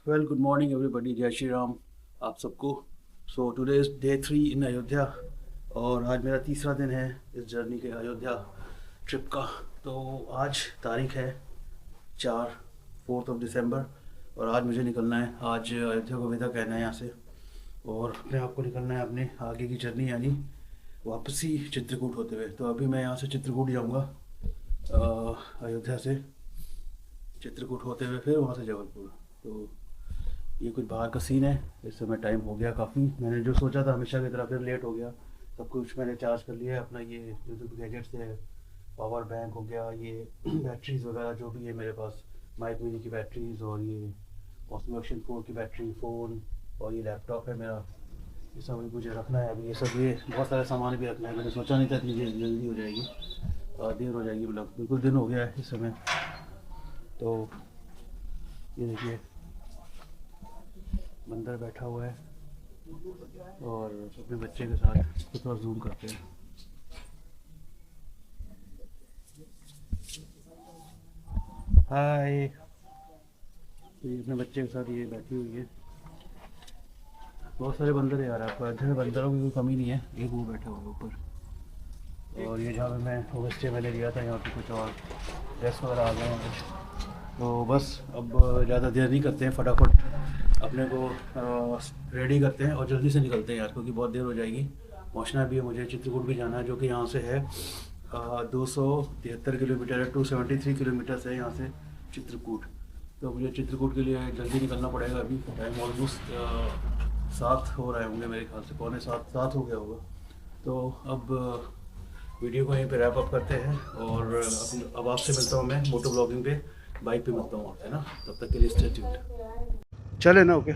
Well good morning everybody, जय श्री राम आप सबको। सो टुडे इज़ डे 3 इन अयोध्या और आज मेरा तीसरा दिन है इस जर्नी के अयोध्या ट्रिप का। तो आज तारीख है 4 दिसंबर और आज मुझे निकलना है। आज अयोध्या को विदा कहना है यहाँ से और अपने आप को निकलना है अपने आगे की जर्नी यानी वापसी चित्रकूट होते हुए। तो अभी मैं यहाँ से चित्रकूट जाऊँगा, अयोध्या से चित्रकूट होते हुए फिर वहाँ से जबलपुर। तो ये कुछ बाहर का सीन है। इस समय टाइम हो गया काफ़ी, मैंने जो सोचा था हमेशा की तरह फिर लेट हो गया। सब कुछ मैंने चार्ज कर लिया है अपना, ये जो गैजेट्स है, पावर बैंक हो गया, ये बैटरीज वगैरह जो भी है मेरे पास, माइक मिनी की बैटरीज और ये ऑसमो एक्शन 4 की बैटरी, फ़ोन और ये लैपटॉप है मेरा। ये सब मुझे रखना है अभी। ये सब ये बहुत सारे सामान भी रखना है। मैंने सोचा नहीं था इतनी जल्दी हो जाएगी, देर हो जाएगी, मतलब बिल्कुल दिन हो गया है इस समय। तो ये देखिए बंदर बैठा हुआ है और अपने बच्चे के साथ थोड़ा जूम करते हैं। हाय, ये अपने बच्चे के साथ ये बैठी हुई है। बहुत सारे बंदर है यार, आपको अयोध्या में बंदरों की कोई कमी नहीं है। एक वो बैठा हुआ है ऊपर और ये जहाँ पे मैं होम स्टे मैंने लिया था यहाँ पे कुछ और गेस्ट वगैरह आ गए हैं कुछ। तो बस अब ज़्यादा देर नहीं करते हैं, फटाफट अपने को रेडी करते हैं और जल्दी से निकलते हैं यार, क्योंकि बहुत देर हो जाएगी। पहुंचना भी है मुझे, चित्रकूट भी जाना है जो कि यहाँ से है 273 किलोमीटर है, 273 किलोमीटर है यहाँ से चित्रकूट। तो मुझे चित्रकूट के लिए जल्दी निकलना पड़ेगा। अभी टाइम ऑलमोस्ट 7 हो रहे होंगे मेरे ख्याल से, पौने 7 हो गया होगा। तो अब वीडियो को यहीं पे रैप अप करते हैं और अब आपसे मिलता हूँ मैं मोटो ब्लॉगिंग पे, बाइक पे मिलता हूँ, है ना। तब तक के लिए स्टे ट्यून्ड। चले ना, ओके।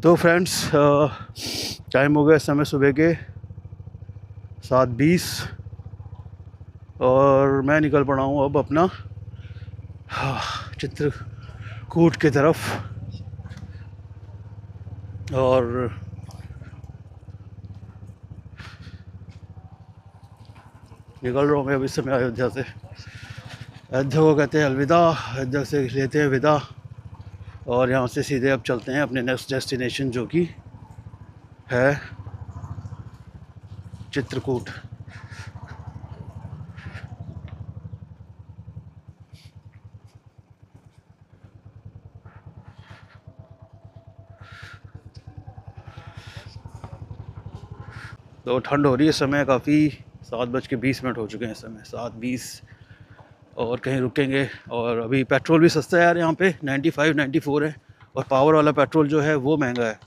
तो फ्रेंड्स टाइम हो गया इस समय सुबह के 7:20 और मैं निकल पड़ा हूँ अब अपना चित्रकूट की तरफ। और निकल रहा हूँ मैं अब इस समय अयोध्या से। अयोध्या को कहते हैं अलविदा, अयोध्या से लेते हैं विदा और यहाँ से सीधे अब चलते हैं अपने नेक्स्ट डेस्टिनेशन जो कि है चित्रकूट। तो ठंड हो रही है इस समय काफ़ी, 7:20 हो चुके हैं इस समय, 7:20 और कहीं रुकेंगे। और अभी पेट्रोल भी सस्ता है यार यहाँ पे, 95-94 है और पावर वाला पेट्रोल जो है वो महंगा है।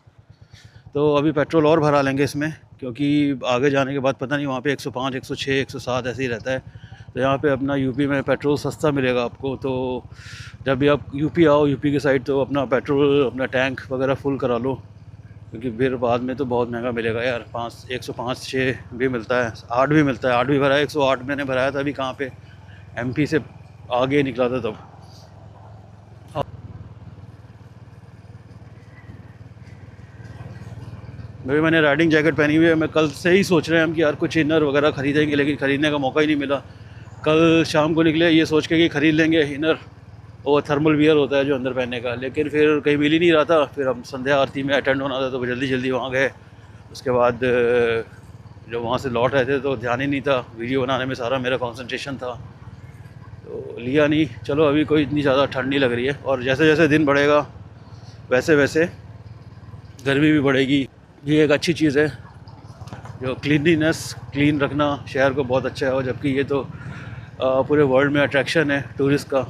तो अभी पेट्रोल और भरा लेंगे इसमें, क्योंकि आगे जाने के बाद पता नहीं वहाँ पे 105, 106, 107 ऐसे ही रहता है। तो यहाँ पे अपना यूपी में पेट्रोल सस्ता मिलेगा आपको। तो जब भी आप यूपी आओ, यूपी की साइड, तो अपना पेट्रोल अपना टैंक वगैरह फुल करा लो, क्योंकि फिर बाद में तो बहुत महंगा मिलेगा यार। 105, 6 भी मिलता है, 8 भी मिलता है। 8 भी भरा है, 108 मैंने भराया था अभी। कहाँ पे, एमपी से आगे निकला था तब। भाई मैंने राइडिंग जैकेट पहनी हुई है। मैं कल से ही सोच रहे हैं हम कि यार कुछ इनर वगैरह ख़रीदेंगे, लेकिन ख़रीदने का मौका ही नहीं मिला। कल शाम को निकले ये सोच के कि ख़रीद लेंगे इनर, और थर्मल वियर होता है जो अंदर पहनने का, लेकिन फिर कहीं मिल ही नहीं रहा था। फिर हम संध्या आरती में अटेंड होना था तो जल्दी जल्दी वहाँ गए। उसके बाद जब वहाँ से लौट रहे थे तो ध्यान ही नहीं था, वीडियो बनाने में सारा मेरा कंसंट्रेशन था, तो लिया नहीं। चलो अभी कोई इतनी ज़्यादा ठंड नहीं लग रही है और जैसे जैसे दिन बढ़ेगा वैसे वैसे गर्मी भी बढ़ेगी। ये एक अच्छी चीज़ है जो क्लीन रखना शहर को बहुत अच्छा है। और जबकि ये तो पूरे वर्ल्ड में अट्रैक्शन है टूरिस्ट का,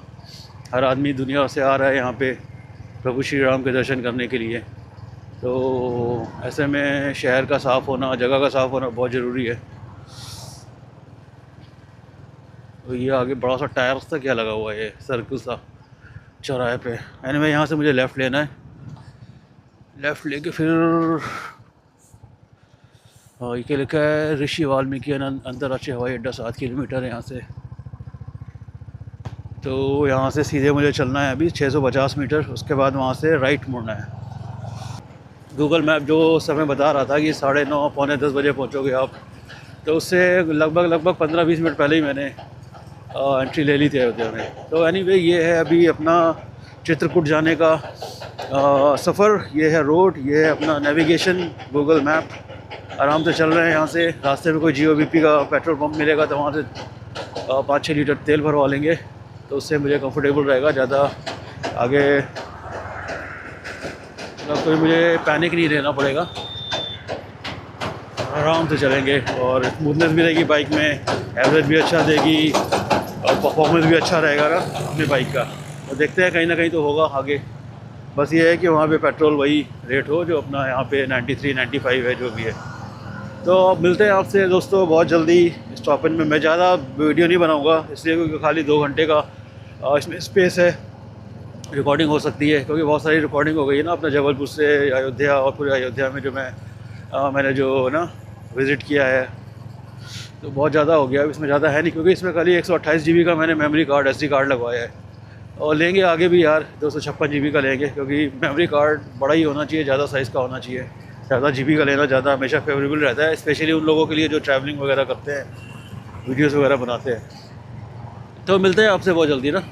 हर आदमी दुनिया से आ रहा है यहाँ पे प्रभु श्री राम के दर्शन करने के लिए। तो ऐसे में शहर का साफ़ होना, जगह का साफ़ होना बहुत ज़रूरी है। तो ये आगे बड़ा सा टायर सा क्या लगा हुआ है, ये सर्कल सा चौराहे पे। एनीवे यहाँ से मुझे लेफ़्ट लेना है, लेफ़्ट लेके फिर ये लिखा है ऋषि वाल्मीकि अंतर्राष्ट्रीय हवाई अड्डा, 7 किलोमीटर है यहाँ से। तो यहाँ से सीधे मुझे चलना है अभी 650 मीटर, उसके बाद वहाँ से राइट मुड़ना है। गूगल मैप जो समय बता रहा था कि 9:30 पौने 10 बजे पहुंचोगे आप, तो उससे लगभग 15-20 मिनट पहले ही मैंने एंट्री ले ली थी अयोध्या में। तो एनीवे ये है अभी अपना चित्रकूट जाने का सफ़र। ये है रोड, ये है अपना नेविगेशन गूगल मैप। आराम से चल रहे हैं यहाँ से। रास्ते में कोई GOBP का पेट्रोल पंप मिलेगा तो वहाँ से 5-6 लीटर तेल भरवा लेंगे, तो उससे मुझे कंफर्टेबल रहेगा। ज़्यादा आगे मतलब कोई मुझे पैनिक नहीं रहना पड़ेगा, आराम से चलेंगे और स्मूथनेस भी रहेगी बाइक में, एवरेज भी अच्छा देगी और परफॉर्मेंस भी अच्छा रहेगा ना अपनी बाइक का। तो देखते हैं, कहीं ना कहीं तो होगा आगे। बस ये है कि वहाँ पे पेट्रोल वही रेट हो जो अपना यहाँ पे 93-95 है, जो भी है। तो अब मिलते हैं आपसे दोस्तों बहुत जल्दी स्टॉपेज में। मैं ज़्यादा वीडियो नहीं बनाऊँगा इसलिए क्योंकि खाली 2 घंटे का इसमें स्पेस है, रिकॉर्डिंग हो सकती है, क्योंकि बहुत सारी रिकॉर्डिंग हो गई है ना अपना जबलपुर से अयोध्या, और पूरे अयोध्या में जो मैंने जो ना विज़िट किया है, तो बहुत ज़्यादा हो गया। इसमें ज़्यादा है नहीं क्योंकि इसमें खाली 128 GB का मैंने मेमोरी कार्ड SD कार्ड लगवाया है। और लेंगे आगे भी यार 256 GB का लेंगे, क्योंकि मेमोरी कार्ड बड़ा ही होना चाहिए, ज़्यादा साइज़ का होना चाहिए। ज़्यादा GB का लेना ज़्यादा हमेशा फेवरेबल रहता है, स्पेशली उन लोगों के लिए जो ट्रैवलिंग वगैरह करते हैं, वीडियोज़ वगैरह बनाते हैं। तो मिलते हैं आपसे बहुत जल्दी ना।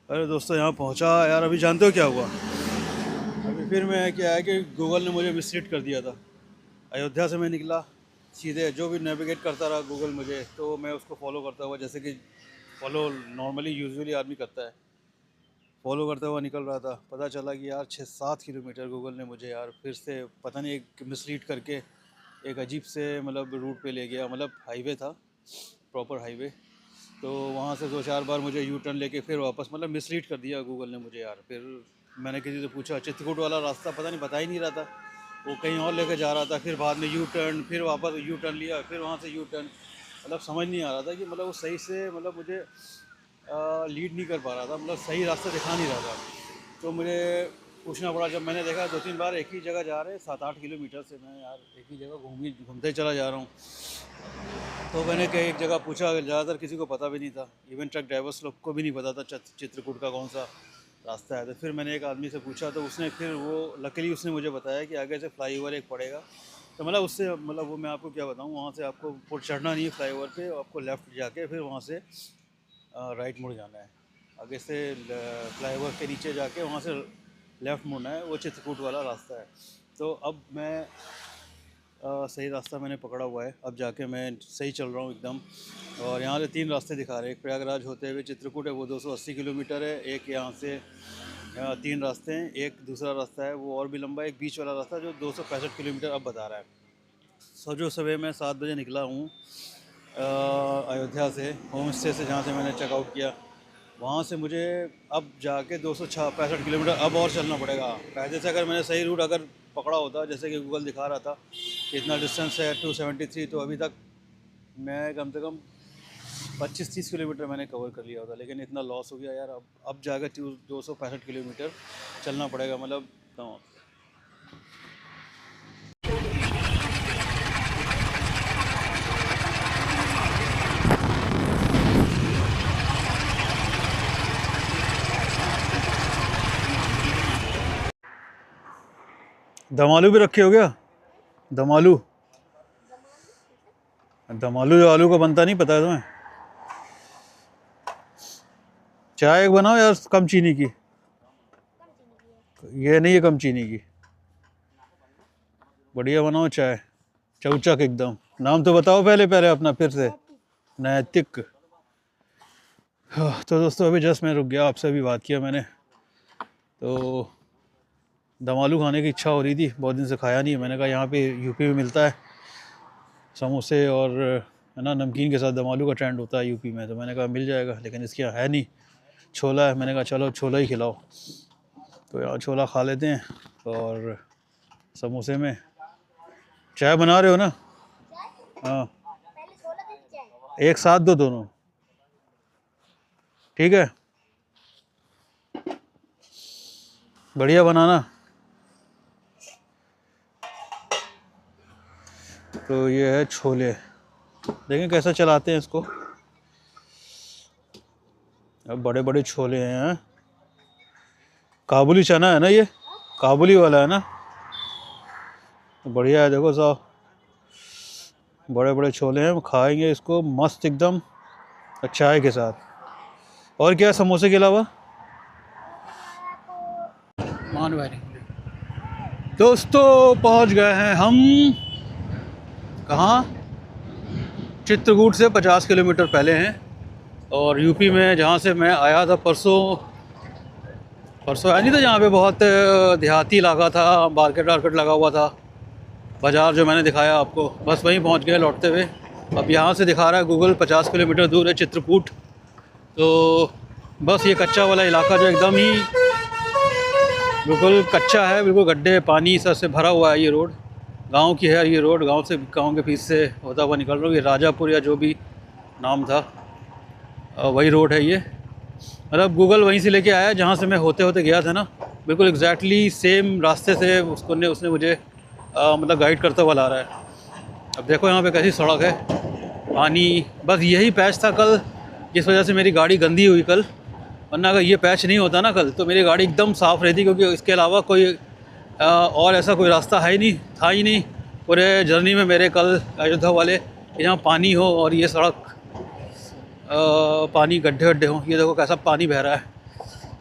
अरे दोस्तों यहाँ पहुँचा यार। अभी जानते हो क्या हुआ? अभी फिर मैं क्या है कि गूगल ने मुझे मिसलीड कर दिया था। अयोध्या से मैं निकला सीधे, जो भी नेविगेट करता रहा गूगल मुझे, तो मैं उसको फॉलो करता हुआ, जैसे कि फॉलो नॉर्मली यूजुअली आदमी करता है, फॉलो करता हुआ निकल रहा था। पता चला कि यार 6-7 किलोमीटर गूगल ने मुझे यार फिर से पता नहीं एक मिसलीड करके एक अजीब से मतलब रूट पे ले गया। मतलब हाईवे था, प्रॉपर हाईवे, तो वहाँ से 2-4 बार मुझे यू टर्न लेके फिर वापस मतलब मिसलीड कर दिया गूगल ने मुझे यार। फिर मैंने किसी से पूछा, चित्रकूट वाला रास्ता पता नहीं बता ही नहीं रहा था, वो कहीं और लेके जा रहा था। फिर बाद में यू टर्न, फिर वापस यू टर्न लिया, फिर वहाँ से यू टर्न। मतलब समझ नहीं आ रहा था कि मतलब वो सही से मतलब मुझे लीड नहीं कर पा रहा था, मतलब सही रास्ता दिखा नहीं रहा था। तो मुझे पूछना पड़ा। जब मैंने देखा 2-3 बार एक ही जगह जा रहे 7-8 किलोमीटर से, मैं यार एक ही जगह घूमते चला जा रहा हूँ। तो मैंने कई एक जगह पूछा, ज़्यादातर किसी को पता भी नहीं था, इवन ट्रक ड्राइवर्स लोग को भी नहीं पता था चित्रकूट का कौन सा रास्ता है। तो फिर मैंने एक आदमी से पूछा, तो उसने फिर वो लकीली उसने मुझे बताया कि आगे से फ्लाईओवर एक पड़ेगा। तो मतलब उससे मतलब वो मैं आपको क्या बताऊँ, वहाँ से आपको पुल चढ़ना नहीं है फ्लाईओवर पे, आपको लेफ़्ट जाके फिर वहाँ से राइट मुड़ जाना है। आगे से फ्लाईओवर के नीचे जाके वहाँ से लेफ़्ट मुड़ना है, वो चित्रकूट वाला रास्ता है। तो अब मैं सही रास्ता मैंने पकड़ा हुआ है, अब जाके मैं सही चल रहा हूँ एकदम। और यहाँ से 3 रास्ते दिखा रहे हैं, एक प्रयागराज होते हुए चित्रकूट है, वो 280 किलोमीटर है। एक यहाँ से 3 रास्ते हैं, एक दूसरा रास्ता है वो और भी लंबा है, एक बीच वाला रास्ता जो 265 किलोमीटर अब बता रहा है। जो सुबह मैं 7 बजे निकला हूँ अयोध्या से, होम स्टे से, जहाँ से मैंने चेकआउट किया। वहाँ से मुझे अब जाके 265 किलोमीटर अब और चलना पड़ेगा। पहले से अगर मैंने सही रूट अगर पकड़ा होता, जैसे कि गूगल दिखा रहा था कि इतना डिस्टेंस है 273, तो अभी तक मैं कम से कम 25-30 किलोमीटर मैंने कवर कर लिया होता। लेकिन इतना लॉस हो गया यार। अब जाकर 265 किलोमीटर चलना पड़ेगा। मतलब तो दम आलू भी रखे हो गया? दम आलू, दम आलू जो आलू का बनता नहीं पता है तुम्हें? चाय एक बनाओ यार कम चीनी की। ये नहीं है कम चीनी की, बढ़िया बनाओ चाय, चौचक एकदम। नाम तो बताओ पहले पहले अपना फिर से। नैतिक। तो दोस्तों अभी जस्ट मैं रुक गया, आपसे अभी बात किया मैंने, तो दम आलू खाने की इच्छा हो रही थी, बहुत दिन से खाया नहीं है। मैंने कहा यहाँ पे यूपी में मिलता है समोसे और है ना नमकीन के साथ दम आलू का ट्रेंड होता है यूपी में, तो मैंने कहा मिल जाएगा, लेकिन इसके यहाँ है नहीं। छोला है, मैंने कहा चलो छोला ही खिलाओ, तो यार छोला खा लेते हैं। और समोसे में चाय बना रहे हो ना? हाँ, एक साथ दो दोनों, ठीक है, बढ़िया बनाना। तो ये है छोले, देखें कैसा चलाते हैं इसको। अब बड़े बड़े छोले हैं, काबुली चना है ना, ये काबुली वाला है ना, बढ़िया है। देखो साहब, बड़े बड़े छोले हैं, खाएंगे इसको मस्त एकदम चाय के साथ। और क्या समोसे के अलावा? दोस्तों पहुंच गए हैं हम कहाँ? चित्रकूट से 50 किलोमीटर पहले हैं, और यूपी में जहाँ से मैं आया था परसों आया नहीं था, जहाँ पे बहुत देहाती इलाका था, मार्केट वार्केट लगा हुआ था, बाज़ार जो मैंने दिखाया आपको, बस वहीं पहुँच गए लौटते हुए। अब यहाँ से दिखा रहा है गूगल 50 किलोमीटर दूर है चित्रकूट। तो बस ये कच्चा वाला इलाका जो एकदम ही बिल्कुल कच्चा है, बिल्कुल गड्ढे पानी सर से भरा हुआ है। ये रोड गांव की है, ये रोड गांव के बीच से होता हुआ निकल रहा हूँ। ये राजापुर या जो भी नाम था वही रोड है ये। मतलब गूगल वहीं से लेके आया जहाँ से मैं होते गया था ना, बिल्कुल एग्जैक्टली सेम रास्ते से उसने मुझे मतलब गाइड करता हुआ ला रहा है। अब देखो यहाँ पे कैसी सड़क है, पानी, बस यही पैच था कल जिस वजह से मेरी गाड़ी गंदी हुई कल, वरना अगर ये पैच नहीं होता ना कल तो मेरी गाड़ी एकदम साफ़ रहती, क्योंकि इसके अलावा कोई और ऐसा कोई रास्ता है ही नहीं पूरे जर्नी में मेरे कल अयोध्या वाले, जहाँ पानी हो और ये सड़क पानी गड्ढे हों। ये देखो कैसा पानी बह रहा है,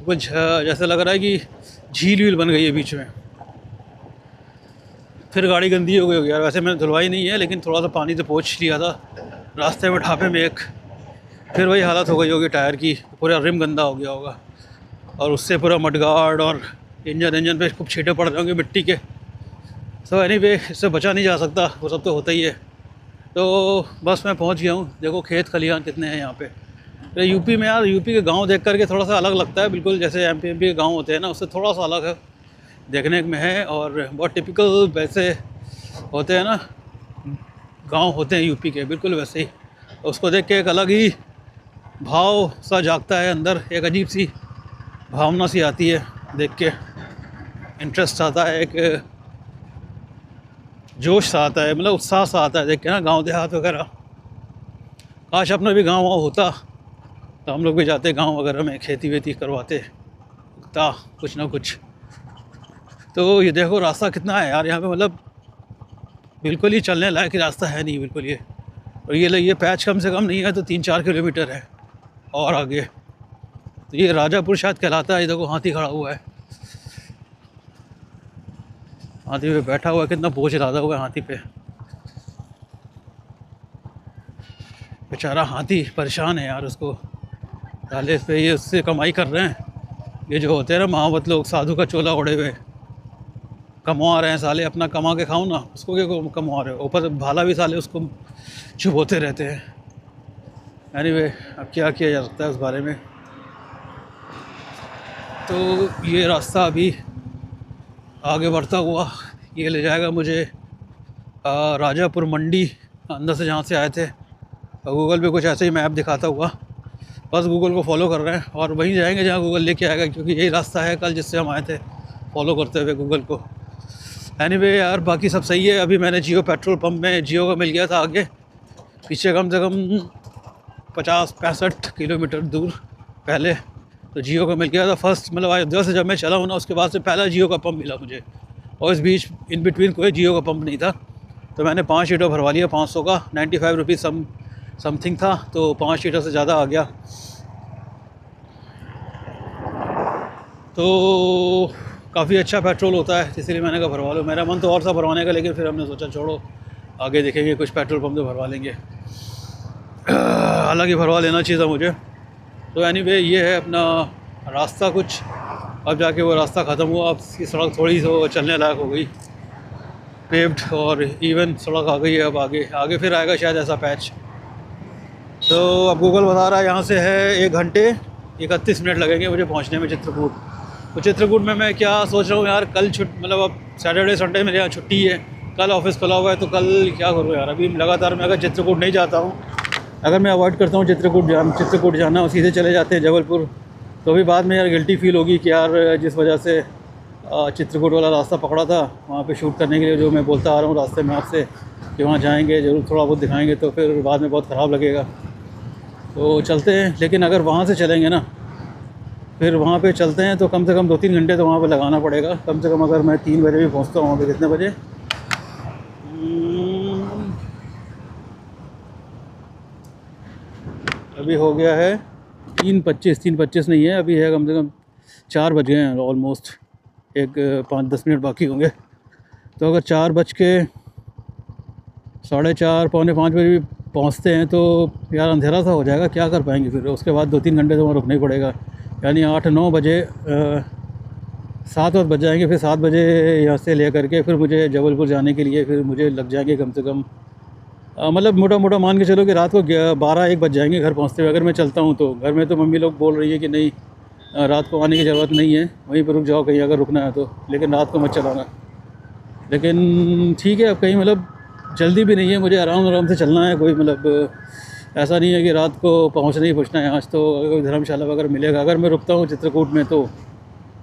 कुछ जैसे लग रहा है कि झील बन गई है बीच में। फिर गाड़ी गंदी हो गई होगी यार, वैसे मैंने धुलवाई नहीं है, लेकिन थोड़ा सा पानी से पोंछ लिया था रास्ते में ढाबे में एक, फिर वही हालत हो गई होगी टायर की, पूरा रिम गंदा हो गया होगा, और उससे पूरा मडगार्ड और इंजन पे खूब छींटे पड़ रहे होंगे मिट्टी के। सो एनीवे, इससे बचा नहीं जा सकता, वो सब तो होता ही है। तो बस मैं पहुंच गया हूँ। देखो खेत खलिहान कितने हैं यहाँ पे। तो यूपी में यार, यूपी के गांव देख करके थोड़ा सा अलग लगता है, बिल्कुल जैसे एमपी के गांव होते हैं ना, उससे थोड़ा सा अलग है देखने में है, और बहुत टिपिकल वैसे होते हैं ना गांव होते हैं यूपी के, बिल्कुल वैसे ही। उसको देख के एक अलग ही भाव सा जागता है अंदर, एक अजीब सी भावना सी आती है देख के, इंटरेस्ट आता है, एक जोश सा आता है, मतलब उत्साह सा आता है देख के ना गांव देहात वगैरह। काश अपना भी गांव होता तो हम लोग भी जाते गांव वगैरह में, खेती वेती करवाते था कुछ ना कुछ। तो ये देखो रास्ता कितना है यार यहाँ पे, मतलब बिल्कुल ही चलने लायक रास्ता है नहीं बिल्कुल ये। और ये पैच कम से कम नहीं है तो 3-4 किलोमीटर है और आगे। तो ये राजापुर शायद कहलाता है। ये देखो हाथी खड़ा हुआ है, हाथी पे बैठा हुआ है, कितना बोझ लादा हुआ है हाथी पे, बेचारा हाथी परेशान है यार, उसको डाले इस पे, ये उससे कमाई कर रहे हैं। ये जो होते हैं ना महावत लोग, साधु का चोला ओढ़े हुए कमा रहे हैं साले, अपना कमा के खाओ ना, उसको क्या कमा रहे हो, ऊपर भाला भी साले उसको चुभोते रहते हैं। एनीवे, अब क्या किया जा सकता है उस बारे में। तो ये रास्ता अभी आगे बढ़ता हुआ ये ले जाएगा मुझे राजापुर मंडी अंदर से, जहाँ से आए थे। गूगल पे कुछ ऐसे ही मैप दिखाता हुआ, बस गूगल को फॉलो कर रहे हैं और वहीं जाएंगे जहाँ गूगल लेके आएगा, क्योंकि यही रास्ता है कल जिससे हम आए थे फॉलो करते हुए गूगल को। एनीवे यार, बाकी सब सही है। अभी मैंने जियो पेट्रोल पंप में जियो का मिल गया था आगे पीछे, कम से कम 50-65 किलोमीटर दूर पहले, तो जियो का मिल गया था फर्स्ट, मतलब अयोध्या से जब मैं चला हूँ ना उसके बाद से पहला जियो का पंप मिला मुझे, और इस बीच इन बिटवीन कोई जियो का पंप नहीं था। तो मैंने 5 लीटर भरवा लिया 500 का, 95 रुपीज़ समथिंग था, तो 5 लीटर से ज़्यादा आ गया। तो काफ़ी अच्छा पेट्रोल होता है, इसलिए मैंने कहा भरवा लो। मेरा मन तो और सा भरवाने का, लेकिन फिर हमने सोचा छोड़ो, आगे देखेंगे, कुछ पेट्रोल पंप तो भरवा लेंगे, हालांकि भरवा लेना चाहिए था मुझे। तो एनीवे, ये है अपना रास्ता कुछ, अब जाके वो रास्ता ख़त्म हुआ, अब इसकी सड़क थोड़ी सी चलने लायक हो गई, पेव्ड और इवन सड़क आ गई है। अब आगे फिर आएगा शायद ऐसा पैच। तो अब गूगल बता रहा है यहाँ से है 1 घंटे 31 मिनट लगेंगे मुझे पहुँचने में चित्रकूट। तो चित्रकूट में मैं क्या सोच रहा हूँ यार, कल मतलब अब सैटरडे संडे मेरे यहाँ छुट्टी है, कल ऑफिस खुला हुआ है, तो कल क्या करूँ यार। अभी लगातार मैं अगर चित्रकूट नहीं जाता हूँ, अगर मैं अवॉइड करता हूँ चित्रकूट जाना और सीधे चले जाते हैं जबलपुर, तो भी बाद में यार गिल्टी फील होगी कि यार जिस वजह से चित्रकूट वाला रास्ता पकड़ा था वहाँ पे शूट करने के लिए, जो मैं बोलता आ रहा हूँ रास्ते में आपसे, कि वहाँ जाएंगे ज़रूर थोड़ा बहुत दिखाएंगे, तो फिर बाद में बहुत ख़राब लगेगा। तो चलते हैं, लेकिन अगर वहाँ से चलेंगे ना, फिर वहाँ पे चलते हैं तो कम से कम 2-3 घंटे तो वहाँ पे लगाना पड़ेगा कम से कम। अगर मैं 3 बजे भी पहुँचता हूँ वहाँ पे, कितने बजे, अभी हो गया है 3:25 नहीं है, अभी है कम से कम 4 बज गए हैं ऑलमोस्ट, एक 5-10 मिनट बाकी होंगे। तो अगर 4 बज के 4:30 पौने 5 बजे भी पहुँचते हैं तो यार अंधेरा सा हो जाएगा, क्या कर पाएंगे फिर। उसके बाद 2-3 घंटे तो वहाँ रुकना ही पड़ेगा, यानी 8-9 बजे 7 बज जाएंगे। फिर 7 बजे यहाँ से ले करके फिर मुझे जबलपुर जाने के लिए फिर मुझे लग जाएंगे कम से कम मतलब मोटा मोटा मान के चलो कि रात को 12-1 बज जाएंगे घर पहुँचते हुए, अगर मैं चलता हूँ तो। घर में तो मम्मी लोग बोल रही है कि नहीं रात को आने की ज़रूरत नहीं है, वहीं पर रुक जाओ कहीं अगर रुकना है तो, लेकिन रात को मत चलाना। लेकिन ठीक है, अब कहीं मतलब जल्दी भी नहीं है, मुझे आराम से चलना है। कोई मतलब ऐसा नहीं है कि रात को पहुँचना ही पहुँचना है। आज तो कोई धर्मशाला वगैरह मिलेगा अगर मैं रुकता हूँ चित्रकूट में तो।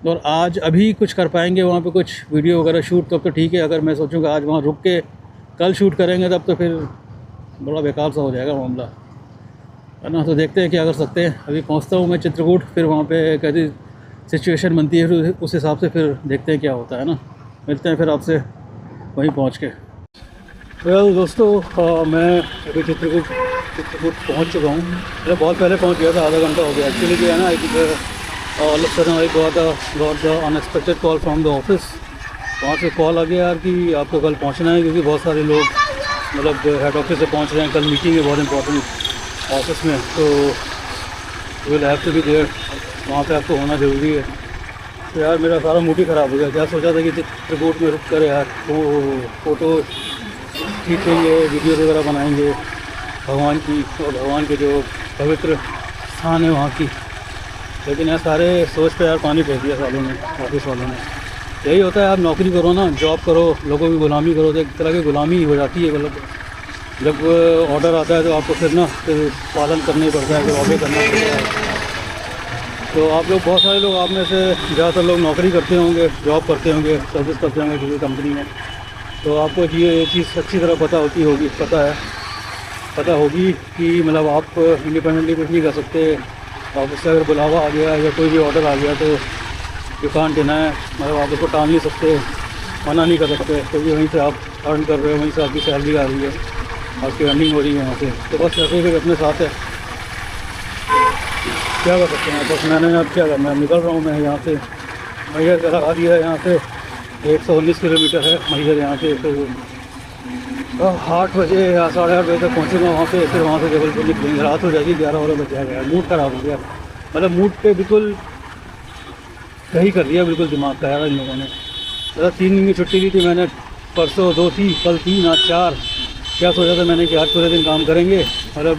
और आज अभी कुछ कर पाएंगे वहाँ पे कुछ वीडियो वगैरह शूट, तब तो ठीक है। अगर मैं सोचूँगा आज वहाँ रुक के कल शूट करेंगे तब तो फिर बड़ा बेकार सा हो जाएगा मामला, है ना। तो देखते हैं क्या कर सकते हैं। अभी पहुँचता हूँ मैं चित्रकूट, फिर वहाँ पे कैसी सिचुएशन बनती है फिर उस हिसाब से फिर देखते हैं क्या होता है ना। मिलते हैं फिर आपसे वहीं पहुँच के। वेल दोस्तों, मैं अभी चित्रकूट पहुँच चुका हूँ। मैं बहुत पहले पहुँच गया था, आधा घंटा हो गया एक्चुअली। जो है ना, all of sudden I got the unexpected call from the office. वहाँ से कॉल आ गया यार कि आपको कल पहुँचना है, क्योंकि बहुत सारे लोग मतलब हेड ऑफिस से पहुँच रहे हैं। कल मीटिंग है बहुत इंपॉर्टेंट ऑफिस में, तो will have to be there, वहाँ पे आपको होना ज़रूरी है। तो यार मेरा सारा मूड ही ख़राब हो गया। क्या सोचा था कि चित्रकूट में रुक कर यार वो फ़ोटो खींचेंगे, वीडियो वगैरह बनाएंगे भगवान की और भगवान के जो पवित्र स्थान है वहाँ की। लेकिन यार सारे सोच पे यार पानी फेंक दिया सालों ने, ऑफिस वालों ने। यही होता है, आप नौकरी करो ना, जॉब करो, लोगों की गुलामी करो तो एक तरह की गुलामी ही हो जाती है। मतलब जब ऑर्डर आता है तो आपको फिर ना फिर पालन करना ही पड़ता है, फिर ऑर्डर करना पड़ता है। तो आप लोग, बहुत सारे लोग आप में से ज़्यादातर लोग नौकरी करते होंगे, जॉब करते होंगे, सर्विस करते होंगे किसी कंपनी में, तो आपको ये चीज़ अच्छी तरह पता होगी कि मतलब आप इंडिपेंडेंटली कुछ नहीं कर सकते। ऑफिस से अगर बुलावा आ गया या कोई भी ऑर्डर आ गया तो यू कांट डिनाई, मतलब आप उसको टाल नहीं सकते, मना नहीं कर सकते, क्योंकि वहीं से आप अर्न कर रहे हो, वहीं से आपकी सैलरी आ रही है, आपकी अर्निंग हो रही है वहाँ से। तो बस ऐसे ही अपने साथ है, क्या कर सकते हैं। बस मैंने अब क्या करना है, निकल रहा हूँ मैं यहाँ से। मैहर का लगा दिया है, यहाँ से 119 किलोमीटर है मैहर यहाँ से। तो 8 बजे या 8:30 बजे तक पहुँचूँगा वहाँ पे, फिर वहाँ से जबलपुर निकलेंगे। रात हो जाएगी, 11 बज जाएगा। मूड ख़राब हो गया, मतलब मूड पे बिल्कुल सही कर दिया बिल्कुल दिमाग का यार इन लोगों ने। मतलब 3 दिन की छुट्टी ली थी मैंने, परसों 2 थी, कल 3, आज 4। क्या सोचा था मैंने कि आज पूरे दिन काम करेंगे, मतलब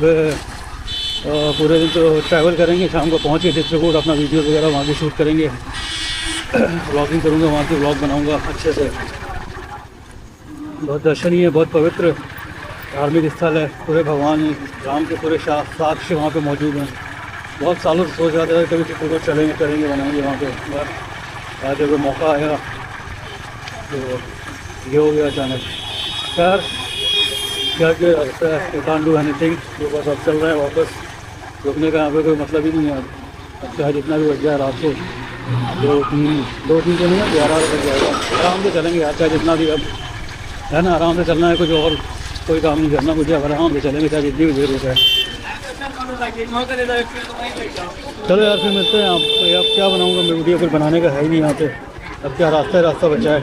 पूरे दिन तो ट्रैवल करेंगे, शाम को पहुँच के चित्रकूट अपना वीडियो वगैरह वहाँ की शूट करेंगे, ब्लॉगिंग करूँगा, वहाँ के ब्लॉग बनाऊँगा अच्छे से। बहुत दर्शनीय, बहुत पवित्र धार्मिक स्थल है। पूरे भगवान राम के पूरे साक्ष्य वहाँ पे मौजूद हैं। बहुत सालों से सोच रहा था कभी चित्रकूट करेंगे बनाएंगे वहाँ पे, बस आज अगर मौका आया तो ये हो गया अचानक। खैर क्या कांट डू एनीथिंग, तो बस अब चल रहे हैं वापस। रुकने का यहाँ पे कोई मतलब ही नहीं है। अब चाहे जितना भी बच जाए रात को, 2-3 तो नहीं है, 11 बज जाएगा। आराम से चलेंगे यार, चाहे जितना भी, अब है ना, आराम से चलना है, कुछ और कोई काम नहीं करना मुझे। अब आराम से चलेंगे चाहे जितनी भी देर हो जाए। चलो यार फिर मिलते हैं। अब क्या बनाऊँगा मैं, वीडियो फिर बनाने का है ही नहीं यहाँ पे। अब क्या रास्ता बचा है,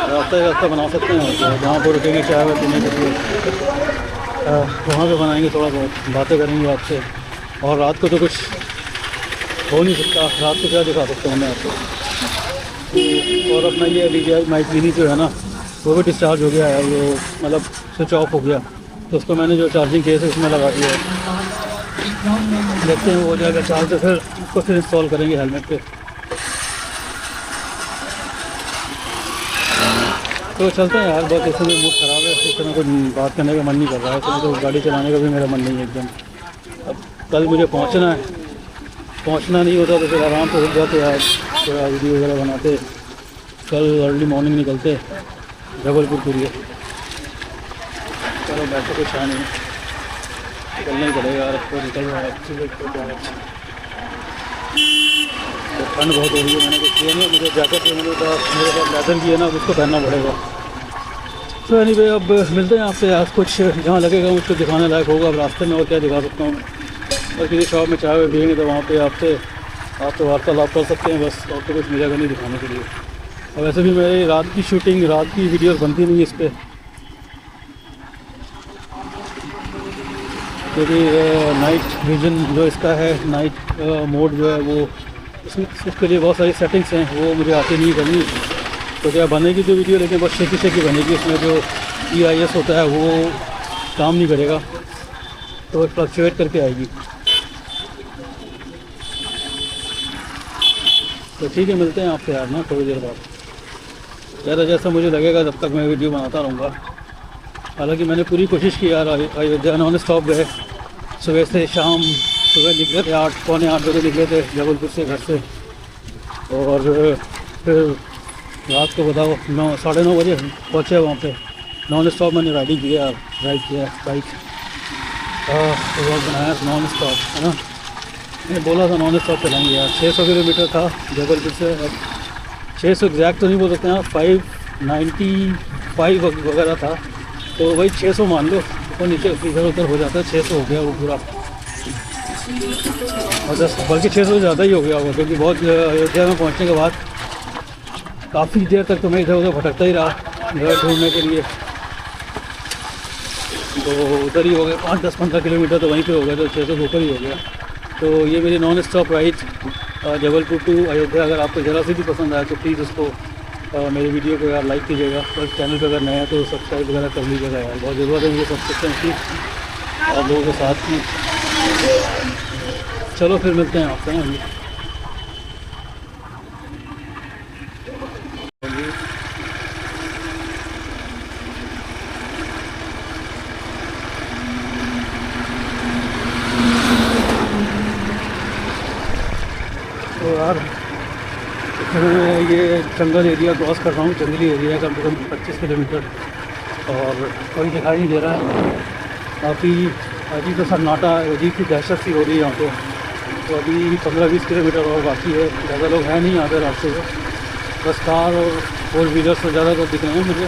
रास्ता बना सकते हैं। जहाँ पर रुकेंगे चाय वाय पीने के लिए, वहाँ पे बनाएंगे, थोड़ा बहुत बातें करेंगे आपसे। और रात को तो कुछ हो नहीं सकता, रात को क्या दिखा सकता हूँ मैं आपको। और अपना ये DJI माइक मिनी जो है ना, वो भी डिस्चार्ज हो गया है, वो मतलब स्विच ऑफ हो गया, तो उसको मैंने जो चार्जिंग केस है उसमें लगा दिया है। देखते हैं हो जाएगा चार्ज, तो फिर उसको फिर इंस्टॉल करेंगे हेलमेट पे। तो चलते हैं यार, बहुत इस समय मूड ख़राब है, इस समय कुछ बात करने का मन नहीं कर रहा है, तो गाड़ी चलाने का भी मेरा मन नहीं है एकदम। अब कल मुझे पहुंचना नहीं होता तो फिर आराम से रुक जाते यार, थोड़ा वीडियो वगैरह बनाते, कल अर्ली मॉर्निंग निकलते जबलपुर के लिए। चलो वैसे कुछ है नहीं, निकलना ही पड़ेगा यार, तो निकल रहा है। तो ठंड बहुत हो रही है, मैंने कुछ किया नहीं, मुझे जैकेट मेरे पास लेदर की है ना, उसको पहनना पड़ेगा। तो एनीवे अब मिलते हैं आपसे। आज कुछ जहाँ लगेगा मुझको दिखाने लायक होगा अब रास्ते में, और क्या दिखा सकता हूँ। और किसी शॉप में चाय पियेंगे तो वहाँ पे आपसे आप तो वार्तालाप कर सकते हैं, बस और तो कुछ मिलेगा नहीं दिखाने के लिए। और वैसे भी मेरी रात की शूटिंग, रात की वीडियोस बनती नहीं इस पर, क्योंकि नाइट विजन जो इसका है, नाइट मोड जो है वो उसके लिए बहुत सारी सेटिंग्स हैं, वो मुझे आती नहीं करनी। तो क्या बनेगी जो वीडियो, लेकिन बस शेकी बनेगी, उसमें जो EIS होता है वो काम नहीं करेगा, तो फ्लक्चुएट करके आएगी। तो ठीक है, मिलते हैं आपसे यार ना थोड़ी देर बाद। ज़्यादा जैसा मुझे लगेगा तब तक मैं वीडियो बनाता रहूँगा। हालांकि मैंने पूरी कोशिश की यार, अयोध्या नॉन स्टॉप गए, सुबह से शाम, सुबह निकले थे 8 पौने 8 बजे निकले थे जबलपुर से, घर से, और फिर रात को बताओ 9 साढ़े 9 बजे पहुँचे वहाँ पे। नॉन स्टॉप मैंने राइडिंग किया यार, ड्राइव किया बाइक, तो वह बनाया नॉन स्टॉप, है ना। मैंने बोला था नॉन स्टॉप चलाएंगे यार। 600 किलोमीटर था जबलपुर से, अब 600 एग्जैक्ट तो नहीं बोल सकते हैं, 595 वगैरह था, तो वही 600 मान लो, ऊपर नीचे इधर उधर हो जाता है, 600 हो गया वो पूरा। और 10 बल्कि 600 से ज़्यादा ही हो गया होगा, क्योंकि बहुत अयोध्या में पहुँचने के बाद काफ़ी देर तक तो मैं इधर उधर भटकता ही रहा घर ढूंढने के लिए। तो उधर ही हो गया 5-10-15 किलोमीटर तो वहीं पे हो गया, तो 600 से ऊपर ही हो गया। तो ये मेरी non stop ride Jabalpur to Ayodhya. अगर आपको ज़रा सी भी पसंद आए तो प्लीज़ उसको मेरी वीडियो को यार लाइक कीजिएगा, और चैनल पे अगर नया है तो सब्सक्राइब वगैरह कर लीजिएगा यार, बहुत ज़रूरत है मुझे सब्सक्रिप्शन की आप लोगों के साथ की। चलो फिर मिलते हैं आपसे ना। तो यार मैं ये जंगल एरिया क्रॉस कर रहा हूँ, जंगली एरिया कम से कम 25 किलोमीटर, और कोई दिखाई नहीं दे रहा है। काफ़ी अजीब सा सन्नाटा, अजीब सी दहशत सी हो रही है यहाँ पे। तो अभी 15-20 किलोमीटर और बाकी है, ज़्यादा लोग हैं नहीं यहाँ पे रास्ते पे, बस कार और 4 व्हीलर्स तो ज़्यादातर दिख रहे हैं मुझे,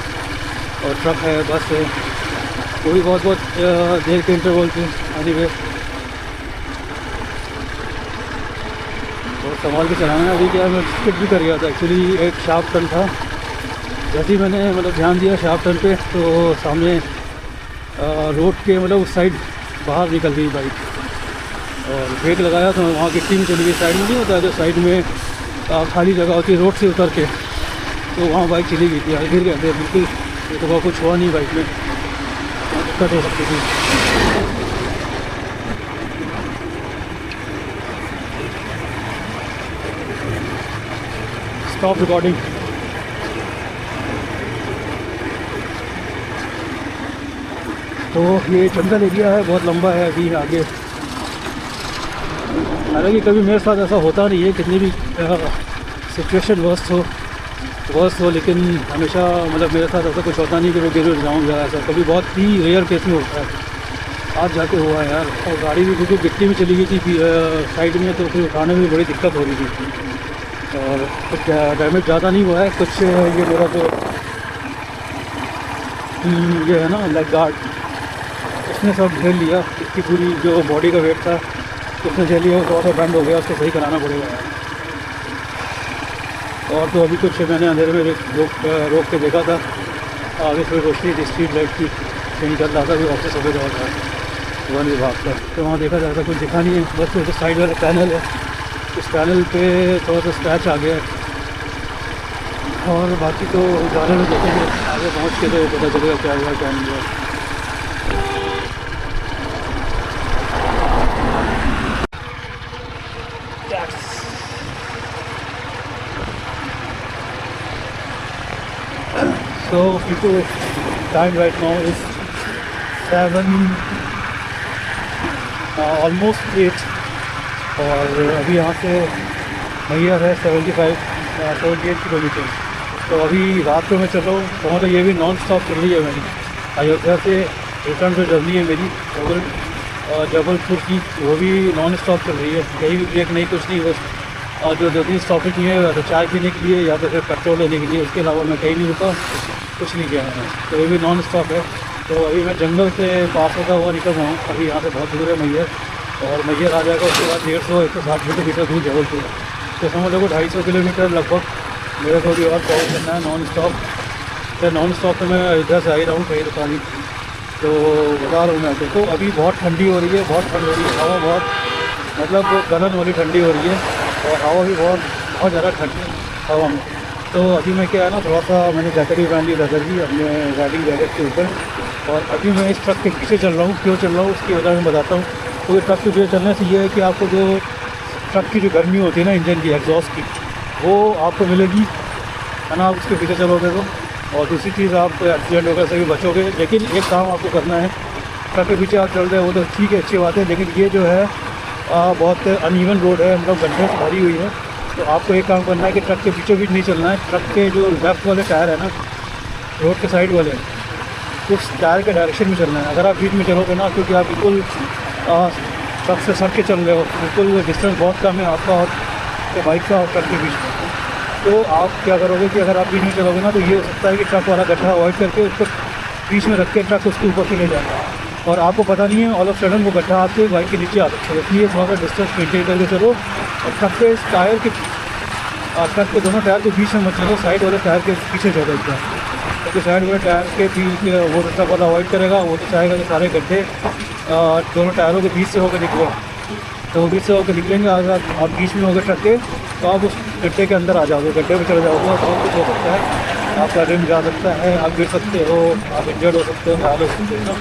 और ट्रक है, बस है, वो भी बहुत देर के इंटरवल पे। एनीवे और संभाल के चलाना है। अभी क्या मैं स्किप भी कर गया था एक्चुअली, एक शार्प टर्न था, जैसे ही मैंने मतलब ध्यान दिया शार्प टर्न पे, तो सामने रोड के मतलब उस साइड बाहर निकल गई बाइक, और ब्रेक लगाया तो वहाँ गिट्टी में चली गई। साइड में नहीं होता है जो साइड में खाली जगह होती है रोड से उतर के, तो वहाँ बाइक चली गई थी, गिर गए थे बिल्कुल। तो कुछ हुआ नहीं बाइक में, दिक्कत हो सकती थी। Stop recording. तो ये जंगल एरिया है, बहुत लंबा है अभी आगे। हालांकि कभी मेरे साथ ऐसा होता नहीं है, कितनी भी सिचुएशन वर्स्ट हो, लेकिन हमेशा मतलब मेरे साथ ऐसा कुछ होता नहीं कि मैं गिर जाऊँगा। ऐसा कभी बहुत ही रेयर केस में होता है। आज जाके हुआ यार, और गाड़ी भी बिल्कुल गिट्टी में चली गई थी साइड में, तो फिर उठाने में बड़ी दिक्कत हो रही थी। और कुछ डैमेज ज़्यादा नहीं हुआ है, कुछ ये मेरा जो ये है ना लेग गार्ड, उसने सब झेल लिया, इसकी पूरी जो बॉडी का वेट था उसने झेल लिया, थोड़ा सा बैंड हो गया, उसको सही कराना पड़ेगा यार। और तो अभी कुछ मैंने अंधेरे में रोक के देखा था, आगे थोड़ी रोशनी थी स्ट्रीट लाइट की, कहीं चल रहा था, भी ऑफिस हो रहा था वन विभाग का, तो वहाँ देखा जाता कुछ दिखा नहीं है। बस जो साइड वाला पैनल है, उस पैनल पे थोड़ा सा स्क्रैच आ गया है, और बाकी तो जाने में देखेंगे आगे पहुँच के तो पता चलेगा क्या हुआ क्या नहीं हुआ। So people time right now is 7 almost 8, और अभी यहाँ से मैयर है 78 किलोमीटर, तो अभी रात को मैं चल रहा हूँ, तो मतलब ये भी नॉन स्टॉप चल रही है मेरी। अयोध्या से रिटर्न जो जर्नी है मेरी जबलपुर की, वो भी नॉन स्टॉप चल रही है। कहीं भी ब्रेक नहीं, कुछ नहीं, बस जो दो तीन स्टॉपेज किए हैं तो चाय पीने के लिए या तो फिर पेट्रोल लेने के लिए, उसके अलावा मैं कहीं नहीं रुका, कुछ नहीं किया मैंने। तो ये भी नॉन स्टॉप है। तो अभी मैं जंगल से पास होता हुआ निकल रहा हूँ। अभी यहाँ से बहुत दूर है मैहर, और मैहर आ जाएगा उसके बाद 150-160 किलोमीटर दूर जबलपुर। तो समझ लो 250 किलोमीटर लगभग मेरे को भी और कवर करना है नॉन स्टॉप। फिर नॉन स्टॉप से मैं इधर से आ ही रहा हूँ, कहीं रुका नहीं। तो बता रहा हूँ मैं तो अभी बहुत ठंडी हो रही है, बहुत ठंड हो रही है। हवा बहुत मतलब गलन वाली ठंडी हो रही है, और हवा भी बहुत ज़्यादा ठंडी है हवा में। तो अभी मैं क्या है ना, थोड़ा सा मैंने जैकेट भी पहन ली लेदर की अपने राइडिंग जैकेट के ऊपर, और अभी मैं इस ट्रक के पीछे चल रहा हूँ। क्यों चल रहा हूँ उसकी वजह मैं बताता हूँ। तो ये ट्रक के पीछे चलने से ये है कि आपको जो ट्रक की जो गर्मी होती है ना इंजन की, एग्जॉस्ट की, वो आपको मिलेगी, है ना, आप उसके पीछे चलोगे तो। और दूसरी चीज़, आप एक्सीडेंट वगैरह से भी बचोगे। लेकिन एक काम आपको करना है, ट्रक के पीछे आप चल रहे हो वो तो ठीक है, अच्छी बात है, लेकिन ये जो है बहुत अनइवन रोड है, मतलब गड्ढे से भरी हुई है। तो आपको एक काम करना है कि ट्रक के बीचों बीच नहीं चलना है। ट्रक के जो लेफ्ट वाले टायर है ना, रोड के साइड वाले, उस टायर के डायरेक्शन में चलना है। अगर आप बीच में चलोगे ना, क्योंकि आप बिल्कुल ट्रक से सट के चल रहे हो, बिल्कुल डिस्टेंस बहुत कम है आपका और बाइक का और ट्रक के बीच में। तो आप क्या करोगे कि अगर आप बीच में चलोगे ना, तो ये हो सकता है कि ट्रक वाला गड्ढा अवॉइड करके उसको बीच में रख के ट्रक उसके ऊपर से ले जाएगा, और आपको पता नहीं है ऑल ऑफ सडन वो गड्ढा आपके बाइक के नीचे आ सकता है। इसलिए थोड़ा सा डिस्टेंस मेंटेन करके चलो, और ट्रक के टायर के ट्रक के दोनों टायर के बीच में मत चलो, साइड वाले टायर के पीछे चलो एकदम, क्योंकि साइड वाले टायर के पीछे वो ट्रक वाला अवॉइड करेगा। वो तो चाहेगा कि सारे गड्ढे दोनों टायरों के बीच से होकर निकले, तो बीच से होकर निकलेंगे। अगर आप बीच में होकर ट्रक के, तो आप उस गड्ढे के अंदर आ जाओगे, गड्ढे में चले जाओगे, और बहुत कुछ हो सकता है। आपका रिम जा सकता है, आप गिर सकते हो, आप इंजर्ड हो सकते हो, घायल हो सकते हो ना,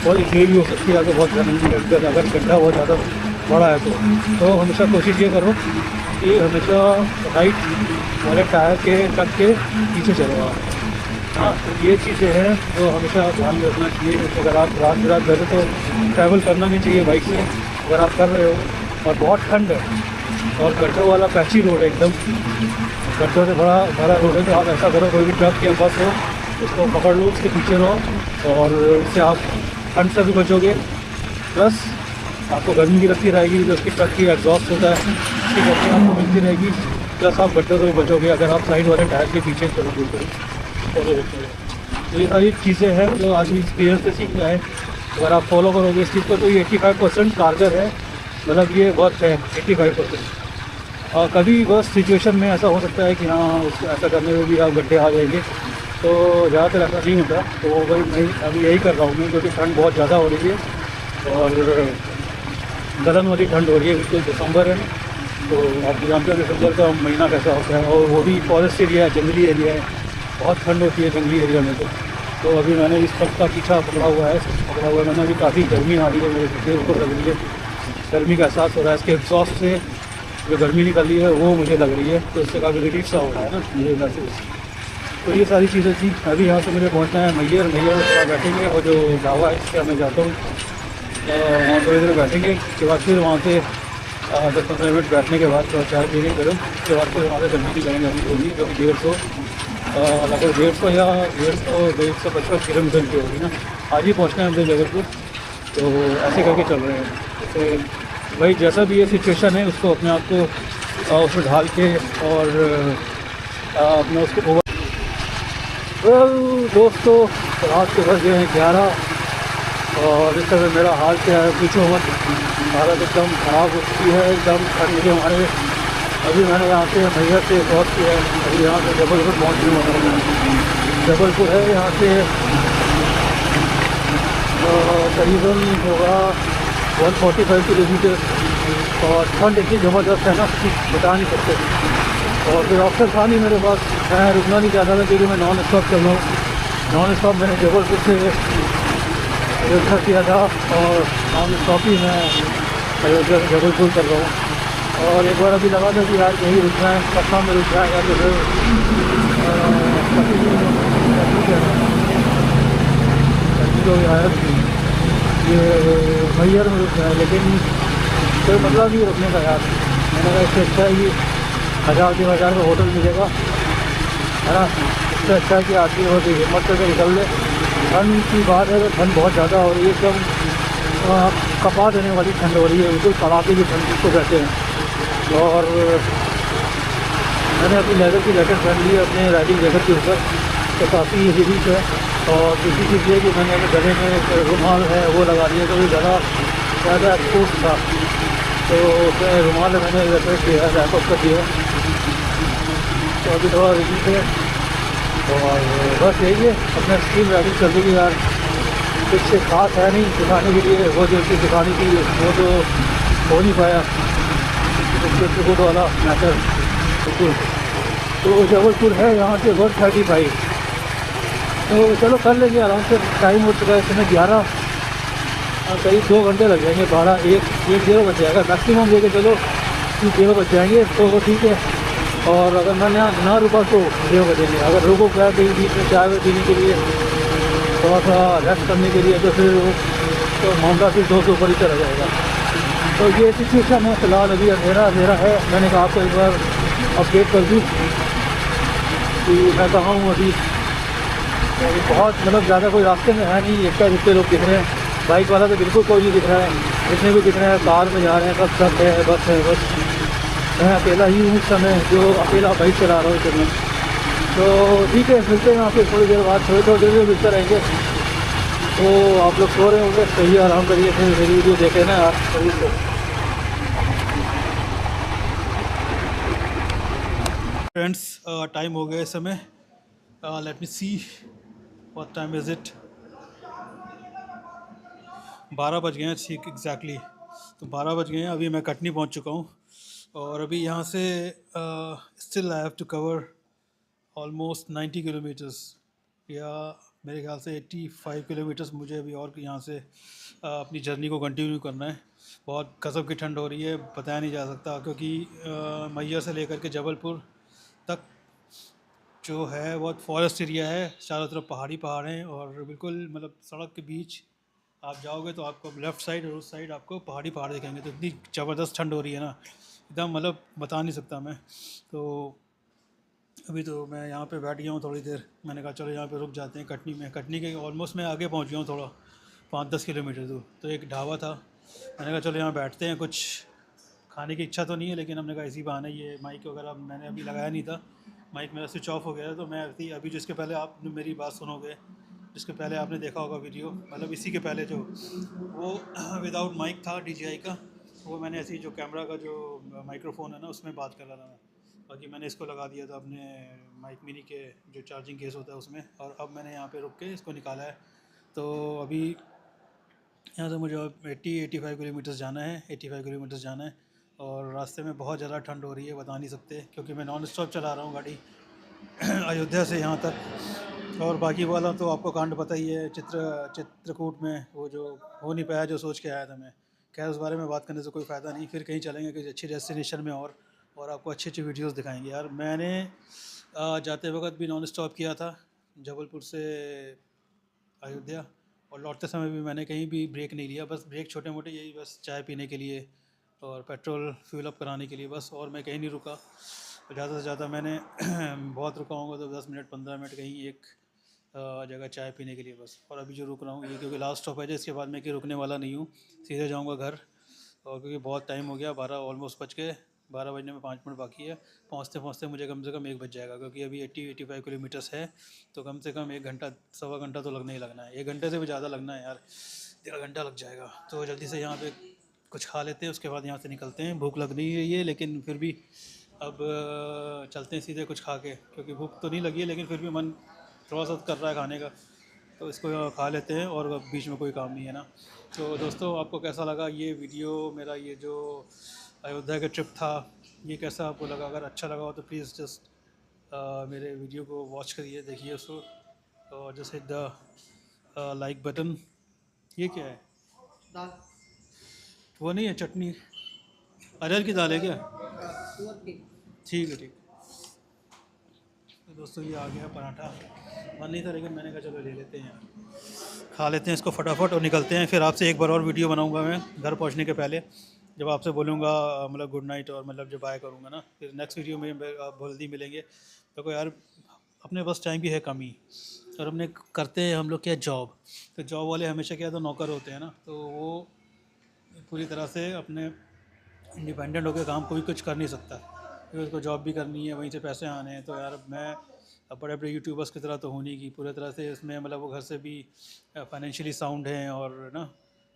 बहुत इंजरी भी हो सकती है, अगर बहुत ज़्यादा अगर गड्ढा बहुत ज़्यादा बड़ा है तो हमेशा कोशिश ये करो कि हमेशा राइट वाले टायर के ट्रक के पीछे चलो आप। हाँ, तो ये चीज़ें हैं जो हमेशा ध्यान में रखना चाहिए। अगर आप रात बिरात घर तो ट्रैवल करना नहीं चाहिए बाइक से, अगर आप कर रहे हो। और बहुत ठंड है, और गड्ढों वाला पैची रोड है एकदम, गड्ढों से बड़ा रोड है। तो आप ऐसा करो, कोई भी ट्रक या बस हो उसको पकड़ लो, उसके पीछे रहो, और इससे आप ठंड से भी बचोगे, प्लस आपको गर्मी भी लगती रहेगी। जो उसकी ट्रक की एग्जॉस्ट होता है उसकी गर्मी आपको मिलती रहेगी, प्लस आप गड्ढों से भी बचोगे अगर आप साइड वाले टायर के पीछे चलोगे। तो ये सारी चीज़ें हैं जो आज एक्सपीरियंस से सीखना है। अगर आप फॉलो करोगे इस चीज़ को तो ये 85% कारगर है, मतलब ये वर्क है 85%। और कभी बस सिचुएशन में ऐसा हो सकता है कि हाँ, उसको ऐसा करने में भी आप गड्ढे आ जाएंगे, तो ज़्यादातर ऐसा नहीं होता। तो भाई मैं अभी यही कर रहा हूँ मैं, क्योंकि ठंड बहुत ज़्यादा हो रही है और गलन वाली ठंड हो रही है। बिल्कुल दिसंबर है, तो आप जानते हो दिसंबर का महीना कैसा होता है, और वो भी फॉरेस्ट एरिया है, जंगली एरिया है, बहुत ठंड होती है जंगली एरिया में। तो अभी मैंने इस ट्रक का पीछा पकड़ा हुआ है मैंने। अभी काफ़ी गर्मी आ रही है, मेरे सिर को लग रही है, गर्मी का एहसास हो रहा है। इसके एग्जॉस्ट से जो गर्मी निकल रही है वो मुझे लग रही है, तो इससे काफ़ी रिलीफ सा हो रहा है ना मुझे मैसेज। तो ये सारी चीज़ें थी। अभी यहाँ से मुझे पहुँचना है मैहर बैठेंगे, और जो ढाबा है इससे मैं जाता हूँ, वहाँ थोड़ी देर बैठेंगे। उसके बाद फिर वहाँ से 10-15 मिनट बैठने के बाद थोड़ा चाय पीने करो, उसके बाद फिर वहाँ से जल्दी करेंगे अभी होगी, जो 150 लगभग 150 या 150-155 किलोमीटर की होगी ना। आज ही पहुँचना है मुझे जबलपुर, तो ऐसे करके चल रहे हैं। तो भाई जैसा भी ये सिचुएशन है उसको अपने आप को उसमें ढाल के और अपने उसको ओवर। दोस्तों, रात के बज गए हैं 11, और इस तरह मेरा हाल क्या है पूछो मत। हालत एकदम ख़राब हो चुकी है, एकदम ठंड के हमारे। अभी मैंने यहाँ से मैहर से क्रॉस किया है, अभी यहाँ से जबलपुर पहुँच गया हूँ। जबलपुर है यहाँ से करीबन होगा 145 किलोमीटर, और ठंड इतनी ज़बरदस्त है ना कि बता नहीं सकते। और फिर ऑप्शन था नहीं मेरे पास, मैं रुकना नहीं चाहता था, क्योंकि मैं नॉन स्टॉप चल रहा हूँ। नॉन स्टॉप मैंने जबलपुर से अयोध्या किया था, और नॉन स्टॉप ही मैं अयोध्या से जबलपुर कर रहा हूँ। और एक बार अभी लगा था कि यार यहीं रुकना है, पटना में रुकना है, या तो फिर ये मैहर में रुकना है, लेकिन कोई मतलब नहीं रुकने का यार। मैंने कहा इससे अच्छा है कि 1000-2000 का होटल मिलेगा, है ना। इससे अच्छा है कि आदमी हो तो हिम्मत करके निकल ले। ठंड की बात है तो ठंड बहुत ज़्यादा हो रही है, एकदम कपा देने वाली ठंड हो रही है, बिल्कुल कड़ाके की ठंड जिसको कहते हैं। और मैंने अपनी लेदर की जैकेट पहन ली है अपने राइडिंग जैकेट के ऊपर, तो काफ़ी हीट है। और दूसरी चीज़ ये कि मैंने अपने गले में एक रुमाल है वो लगा लिया, क्योंकि गला ज़्यादा एक्सपोज था, तो उसमें रुमाल मैंने रेफर किया, रैपअप कर दिया, तो अभी थोड़ा रिलीफ है। और बस यही है, अपना स्कीम राइडिंग चल रही है यार, कुछ खास है नहीं दिखाने के लिए। वो जो चीज़ दिखानी थी वो तो हो नहीं पाया, चित्रकूट वाला मैटर बिल्कुल। तो जबलपुर है यहाँ से 135, तो चलो कर लेंगे आराम से। टाइम हो चुका है इस समय 11, करीब 2 घंटे लग जाएंगे, 12-1-1 बज जाएगा मैक्सिमम, लेके चलो 1 बज जाएंगे तो वो ठीक है। और अगर मैं ना रुका तो 1 बजेंगे, अगर रुको क्या कहीं बीच में चाय पीने के लिए, थोड़ा सा रेस्ट करने के लिए, तो फिर तो मामला फिर 2 से ऊपर ही चला जाएगा। तो ये सिचुएशन है फ़िलहाल, अभी अंधेरा है। मैंने कहा आपको एक बार अपडेट कर दूँ कि मैं कहाँ हूँ अभी। तो बहुत मतलब ज़्यादा कोई रास्ते में है नहीं, एक जितने लोग दिख रहे हैं, बाइक वाला तो बिल्कुल कोई नहीं दिख रहा है, जितने भी दिख रहे हैं कार में जा रहे हैं, सब ट्रक है, बस है, बस मैं अकेला ही हूँ उस समय जो अकेला बाइक चला रहा हूँ इस समय। तो ठीक है, मिलते हैं आपसे थोड़ी देर बाद, थोड़ी देर में मिलते रहेंगे। तो आप लोग सो रहे होंगे, सही आराम करिए, फिर मेरी वीडियो देखें ना आप सही से। फ्रेंड्स, टाइम हो गया इस समय, let me see what time is it. 12 बज गए हैं ठीक एग्जैक्टली। तो 12 बज गए हैं, अभी मैं कटनी पहुंच चुका हूं, और अभी यहाँ से still I have to cover almost 90 kilometres, या मेरे ख्याल से 85 किलोमीटर्स मुझे अभी और यहाँ से अपनी जर्नी को कंटिन्यू करना है। बहुत गज़ब की ठंड हो रही है, बताया नहीं जा सकता, क्योंकि मैया से लेकर के जबलपुर तक जो है बहुत फॉरेस्ट एरिया है, चारों तरफ पहाड़ हैं, और बिल्कुल मतलब सड़क के बीच आप जाओगे तो आपको लेफ़्ट साइड और उस साइड आपको पहाड़ दिखेंगे। तो इतनी ज़बरदस्त ठंड हो रही है ना, एकदम मतलब बता नहीं सकता मैं। तो अभी तो मैं यहाँ पे बैठ गया हूँ थोड़ी देर, मैंने कहा चलो यहाँ पे रुक जाते हैं कटनी में। कटनी के ऑलमोस्ट मैं आगे पहुँच गया हूँ, थोड़ा 5-10 किलोमीटर दूर। तो एक ढाबा था, मैंने कहा चलो यहाँ बैठते हैं, कुछ खाने की इच्छा तो नहीं है, लेकिन हमने कहा इसी बहाने, ये माइक वगैरह मैंने अभी लगाया नहीं था, माइक मेरा स्विच ऑफ हो गया था। तो मैं अभी जिसके पहले आप मेरी बात सुनोगे, जिसके पहले आपने देखा होगा वीडियो, मतलब इसी के पहले जो वो विदाउट माइक था DJI का, वो मैंने ऐसे ही जो कैमरा का जो माइक्रोफोन है ना उसमें बात कर रहा था मैं। बाकी मैंने इसको लगा दिया था अपने माइक मिनी के जो चार्जिंग केस होता है उसमें, और अब मैंने यहाँ पे रुक के इसको निकाला है। तो अभी यहाँ से मुझे 85 किलोमीटर्स जाना है, 85 किलोमीटर्स जाना है, और रास्ते में बहुत ज़्यादा ठंड हो रही है, बता नहीं सकते, क्योंकि मैं नॉन स्टॉप चला रहा हूँ गाड़ी अयोध्या से यहाँ तक। और बाकी वाला तो आपको कांड पता ही है, चित्रकूट में वो जो हो नहीं पाया जो सोच के आया था मैं। खैर उस बारे में बात करने से कोई फ़ायदा नहीं, फिर कहीं चलेंगे किसी अच्छी डेस्टिनेशन में, और आपको अच्छी अच्छी वीडियोस दिखाएंगे यार। मैंने जाते वक्त भी नॉन स्टॉप किया था जबलपुर से अयोध्या, और लौटते समय भी मैंने कहीं भी ब्रेक नहीं लिया, बस ब्रेक छोटे मोटे यही, बस चाय पीने के लिए और पेट्रोल फ्यूल अप कराने के लिए, बस। और मैं कहीं नहीं रुका, ज़्यादा से ज़्यादा मैंने बहुत रुका होगा तो 10 मिनट 15 मिनट कहीं एक जगह चाय पीने के लिए, बस। और अभी जो रुक रहा हूँ ये क्योंकि लास्ट स्टॉप है, इसके बाद मैं कहीं रुकने वाला नहीं हूँ, सीधे जाऊँगा घर। और क्योंकि बहुत टाइम हो गया, 12 ऑलमोस्ट बज गए, 12 बजने में 5 मिनट बाकी है, पहुँचते पहुँचते मुझे कम से कम 1 बज जाएगा, क्योंकि अभी 80-85 किलोमीटर्स है, तो कम से कम 1 घंटा 1.25 घंटा तो लगना ही लगना है, 1 घंटे से भी ज़्यादा लगना है यार, 1.5 घंटा लग जाएगा। तो जल्दी से यहाँ पे कुछ खा लेते हैं, उसके बाद यहाँ से निकलते हैं। भूख लग नहीं रही है, लेकिन फिर भी अब चलते हैं सीधे कुछ खा के, क्योंकि भूख तो नहीं लगी है, लेकिन फिर भी मन थोड़ा सा कर रहा है खाने का, तो इसको खा लेते हैं, और बीच में कोई काम नहीं है ना। तो दोस्तों, आपको कैसा लगा ये वीडियो मेरा, ये जो अयोध्या का ट्रिप था, ये कैसा आपको लगा? अगर अच्छा लगा हो तो प्लीज़ जस्ट मेरे वीडियो को वॉच करिए, देखिए उसको, और just hit the like button. ये क्या है? दाल? वो नहीं है चटनी, अरहर की दाल है क्या? ठीक है, ठीक। तो दोस्तों ये आ गया पराठा, मन नहीं था लेकिन मैंने कहा चलो ले लेते हैं यार, खा लेते हैं इसको फटाफट और निकलते हैं। फिर आपसे एक बार और वीडियो बनाऊंगा मैं घर पहुंचने के पहले, जब आपसे बोलूँगा मतलब गुड नाइट, और मतलब जब बाय करूँगा ना, फिर नेक्स्ट वीडियो में आप जल्दी मिलेंगे। तो यार अपने पास टाइम की है कमी, और हमने करते हैं हम लोग क्या जॉब, तो जॉब वाले हमेशा क्या तो नौकर होते हैं ना, तो वो पूरी तरह से अपने इंडिपेंडेंट होकर काम कोई कुछ कर नहीं सकता, क्योंकि उसको जॉब भी करनी है, वहीं से पैसे आने हैं। तो यार मैं अब बड़े बड़े यूट्यूबर्स की तरह तो होने की पूरी तरह से इसमें मतलब वो घर से भी फाइनेंशियली साउंड हैं, और ना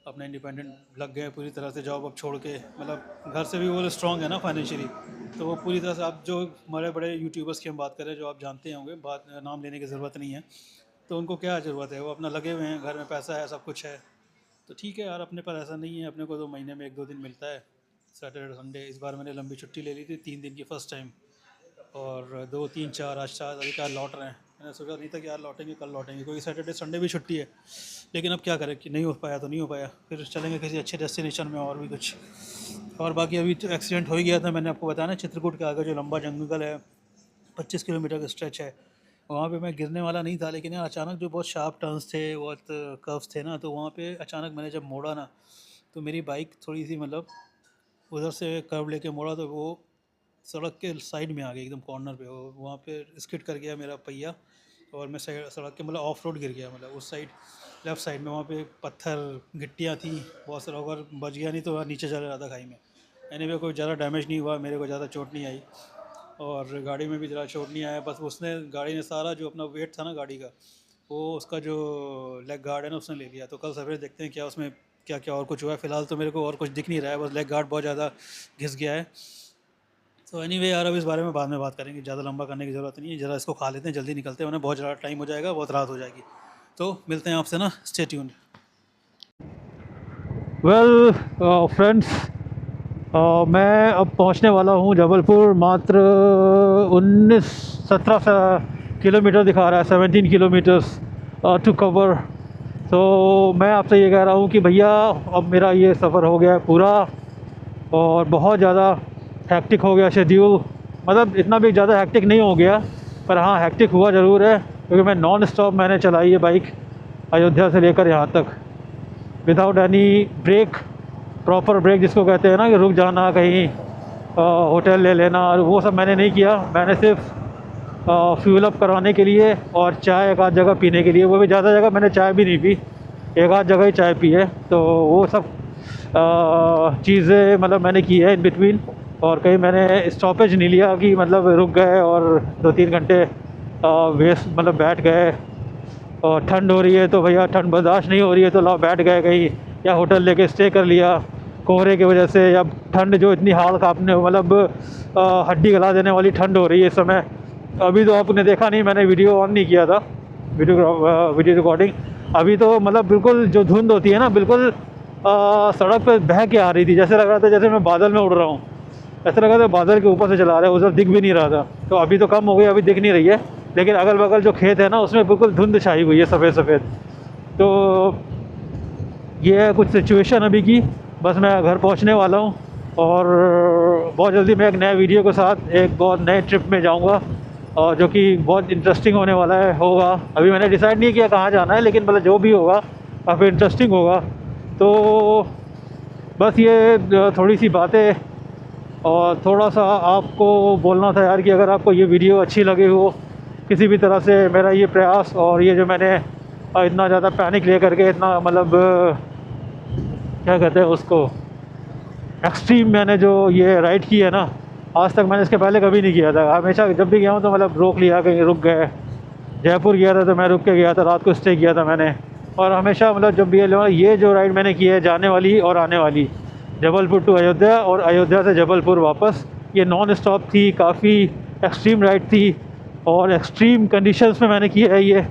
अपने इंडिपेंडेंट लग गए पूरी तरह से, जॉब अब छोड़ के, मतलब घर से भी वो स्ट्रॉन्ग है ना फाइनेंशियली। तो वो पूरी तरह से, आप जो बड़े बड़े यूट्यूबर्स की हम बात करें जो आप जानते होंगे, बात नाम लेने की ज़रूरत नहीं है, तो उनको क्या ज़रूरत है, वो अपना लगे हुए हैं, घर में पैसा है, सब कुछ है। तो ठीक है यार, अपने पर ऐसा नहीं है, अपने को तो महीने में 1-2 दिन मिलता है, सैटरडे संडे। इस बार मैंने लंबी छुट्टी ले ली थी 3 दिन की फर्स्ट टाइम, और 2 3 4 आज 4 अभी क्या लौट रहे हैं। मैंने सोचा नहीं था कि यार लौटेंगे, कल लौटेंगे, क्योंकि सैटरडे संडे भी छुट्टी है। लेकिन अब क्या करें कि नहीं हो पाया तो नहीं हो पाया, फिर चलेंगे किसी अच्छे डेस्टिनेशन में और भी कुछ। और बाकी अभी तो एक्सीडेंट हो ही गया था, मैंने आपको बताया ना, चित्रकूट के आगे जो लंबा जंगल है, 25 किलोमीटर का स्ट्रेच है, वहाँ पे मैं गिरने वाला नहीं था, लेकिन यार अचानक जो बहुत शार्प टर्न्स थे, बहुत कर्व्स थे ना, तो वहाँ पे अचानक मैंने जब मोड़ा ना, तो मेरी बाइक थोड़ी सी मतलब उधर से कर्व लेके मोड़ा, तो वो सड़क के साइड में आ गई एकदम कॉर्नर पे, वहाँ पे स्किड कर गया मेरा पहिया, और मैं सड़क के मतलब ऑफ रोड गिर गया, मतलब उस साइड लेफ़्ट साइड में, वहाँ पे पत्थर गिट्टियाँ थी बहुत सारा, अगर बच गया नहीं तो नीचे चला जाता खाई में। एनीवे कोई ज़्यादा डैमेज नहीं हुआ, मेरे को ज़्यादा चोट नहीं आई, और गाड़ी में भी ज़्यादा चोट नहीं आया। बस उसने गाड़ी ने सारा जो अपना वेट था ना गाड़ी का, वो उसका जो लेग गार्ड है ना उसने ले लिया। तो कल सवेरे देखते हैं क्या उसमें क्या क्या और कुछ हुआ है। फ़िलहाल तो मेरे को और कुछ दिख नहीं रहा है, बस लेग गार्ड बहुत ज़्यादा घिस गया है। तो एनीवे यार, अब इस बारे में बाद में बात करेंगे, ज़्यादा लंबा करने की ज़रूरत नहीं है, ज़रा इसको खा लेते हैं, जल्दी निकलते हैं, वरना बहुत ज़्यादा टाइम हो जाएगा, बहुत रात हो जाएगी। तो मिलते हैं आपसे ना, स्टे ट्यून्ड। वेल फ्रेंड्स, मैं अब पहुंचने वाला हूं जबलपुर। मात्र 17 किलोमीटर दिखा रहा है, 17 किलोमीटर्स टू कवर। तो मैं आपसे ये कह रहा हूं कि भैया अब मेरा ये सफ़र हो गया है पूरा, और बहुत ज़्यादा हैक्टिक हो गया शेड्यूल। मतलब इतना भी ज़्यादा हैक्टिक नहीं हो गया, पर हाँ हैक्टिक हुआ ज़रूर है, क्योंकि मैं नॉन स्टॉप मैंने चलाई है बाइक अयोध्या से लेकर यहाँ तक, without any break, proper break जिसको कहते हैं ना, कि रुक जाना कहीं होटल ले लेना, वो सब मैंने नहीं किया। मैंने सिर्फ फ्यूल अप करवाने के लिए और चाय एक आध जगह पीने के लिए, वो भी ज़्यादा जगह मैंने चाय भी नहीं पी, एक आध जगह ही चाय पी है। तो वो सब चीज़ें मतलब मैंने की है इन बिटवीन, और कहीं मैंने स्टॉपेज नहीं लिया कि मतलब रुक गए और 2-3 घंटे वेस्ट मतलब बैठ गए। और ठंड हो रही है तो भैया ठंड बर्दाश्त नहीं हो रही है तो लाओ बैठ गए कहीं, या होटल लेके स्टे कर लिया कोहरे की वजह से, या ठंड जो इतनी हाल कांपने मतलब हड्डी गला देने वाली ठंड हो रही है इस समय। अभी तो आपने देखा नहीं, मैंने वीडियो ऑन नहीं किया था, वीडियो रिकॉर्डिंग। अभी तो मतलब बिल्कुल जो धुंध होती है ना, बिल्कुल सड़क पे बह के आ रही थी, जैसे लग रहा था जैसे मैं बादल में उड़ रहा हूँ, ऐसा लगा था बादल के ऊपर से चला रहे हैं, उधर दिख भी नहीं रहा था। तो अभी तो कम हो गई, अभी दिख नहीं रही है, लेकिन अगल बगल जो खेत है ना उसमें बिल्कुल धुंध छाई हुई है, सफ़ेद सफ़ेद। तो ये है कुछ सिचुएशन अभी की। बस मैं घर पहुंचने वाला हूं, और बहुत जल्दी मैं एक नए वीडियो के साथ एक बहुत नए ट्रिप में जाऊंगा, और जो कि बहुत इंटरेस्टिंग होने वाला है होगा। अभी मैंने डिसाइड नहीं किया कहाँ जाना है, लेकिन मतलब जो भी होगा काफ़ी इंटरेस्टिंग होगा। तो बस ये थोड़ी सी बातें, और थोड़ा सा आपको बोलना था यार कि अगर आपको ये वीडियो अच्छी लगी हो किसी भी तरह से, मेरा ये प्रयास और ये जो मैंने इतना ज़्यादा पैनिक ले करके इतना मतलब क्या कहते हैं उसको, एक्सट्रीम मैंने जो ये राइड की है ना, आज तक मैंने इसके पहले कभी नहीं किया था। हमेशा जब भी गया हूँ तो मतलब रोक लिया, कहीं रुक गए। जयपुर गया था तो मैं रुक के गया था, रात को स्टे किया था मैंने। और हमेशा मतलब जब भी ये जो राइड मैंने की है, जाने वाली और आने वाली, जबलपुर टू अयोध्या और अयोध्या से जबलपुर वापस, ये नॉन स्टॉप थी, काफ़ी एक्सट्रीम राइड थी, और एक्सट्रीम कंडीशंस में मैंने की है ये।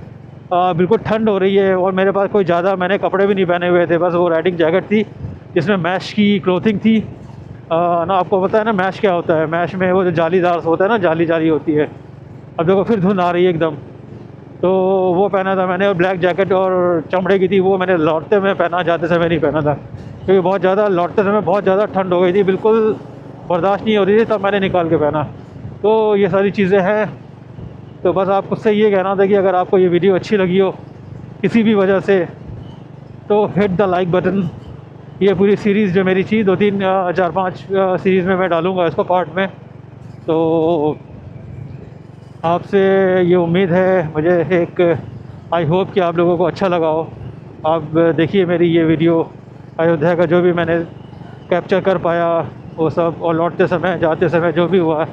बिल्कुल ठंड हो रही है, और मेरे पास कोई ज़्यादा मैंने कपड़े भी नहीं पहने हुए थे, बस वो राइडिंग जैकेट थी जिसमें मैश की क्लोथिंग थी। ना आपको पता है ना मैश क्या होता है, मैश में वो जो जालीदार होता है ना, जाली जाली होती है। अब देखो फिर धुंध आ रही है एकदम, तो वो पहना था मैंने, और ब्लैक जैकेट और चमड़े की थी, वो मैंने लौटते में पहना, जाते समय नहीं पहना था, क्योंकि बहुत ज़्यादा लौटते समय बहुत ज़्यादा ठंड हो गई थी, बिल्कुल बर्दाश्त नहीं हो रही थी, तब मैंने निकाल के पहना। तो ये सारी चीज़ें हैं। तो बस आपको से ये कहना था कि अगर आपको ये वीडियो अच्छी लगी हो किसी भी वजह से, तो हिट द लाइक बटन। ये पूरी सीरीज़ जो मेरी थी 2-3 4-5 सीरीज़ में मैं डालूँगा इसको पार्ट में। तो आपसे ये उम्मीद है मुझे, एक आई होप कि आप लोगों को अच्छा लगा हो। आप देखिए मेरी ये वीडियो अयोध्या का जो भी मैंने कैप्चर कर पाया वो सब, और लौटते समय जाते समय जो भी हुआ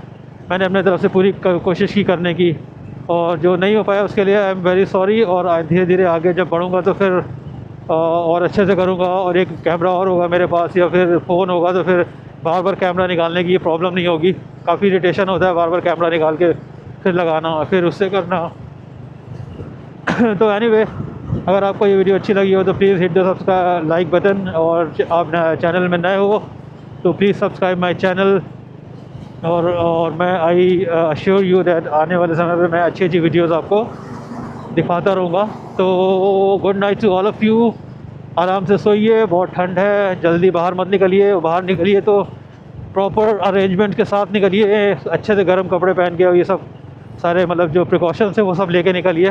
मैंने अपने तरफ से पूरी कोशिश की करने की, और जो नहीं हो पाया उसके लिए आई एम वेरी सॉरी। और धीरे धीरे आगे जब बढ़ूँगा तो फिर और अच्छे से करूँगा, और एक कैमरा और होगा मेरे पास या फिर फ़ोन होगा तो फिर बार बार कैमरा निकालने की ये प्रॉब्लम नहीं होगी। काफ़ी इरिटेशन होता है बार बार कैमरा निकाल के फिर लगाना फिर उससे करना। तो एनीवे, अगर आपको ये वीडियो अच्छी लगी हो तो please hit the subscribe like button, और आप चैनल में नए हो तो प्लीज़ सब्सक्राइब माय चैनल। और मैं आई अश्योर यू दैट आने वाले समय पे मैं अच्छी अच्छी वीडियोस आपको दिखाता रहूँगा। तो good night to all of you. आराम से सोइए, बहुत ठंड है, जल्दी बाहर मत निकलिए। बाहर निकलिए तो प्रॉपर अरेंजमेंट के साथ निकलिए, अच्छे से गर्म कपड़े पहन के, और ये सब सारे मतलब जो प्रिकॉशंस है वो सब लेके निकलिए।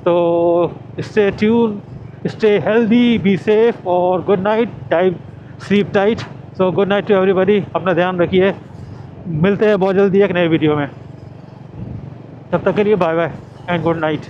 तो stay tuned, stay healthy, be safe, और good night, time sleep tight. So good night to everybody, अपना ध्यान रखिए। मिलते हैं बहुत जल्दी एक नए वीडियो में, तब तक के लिए bye bye and good night.